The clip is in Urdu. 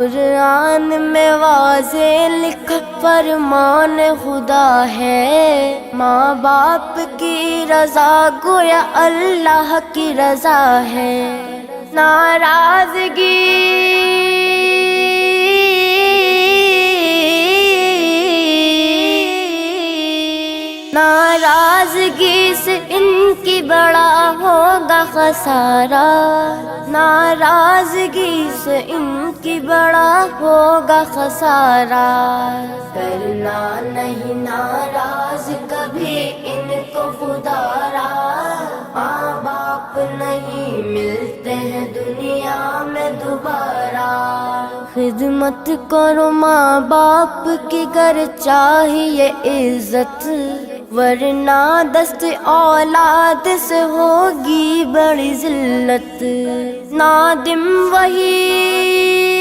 قرآن میں واضح لکھا فرمان خدا ہے، ماں باپ کی رضا گویا اللہ کی رضا ہے۔ ناراضگی سے ان کی بڑا ہوگا خسارہ، ناراضگی سے ان کی بڑا ہوگا خسارہ۔ کرنا نہیں ناراض کبھی ان کو خدا را، ماں باپ نہیں ملتے ہیں دنیا میں دوبارہ۔ خدمت کرو ماں باپ کی گر چاہیے عزت، ورنہ دست اولاد سے ہوگی بڑی ذلت۔ نادم وہی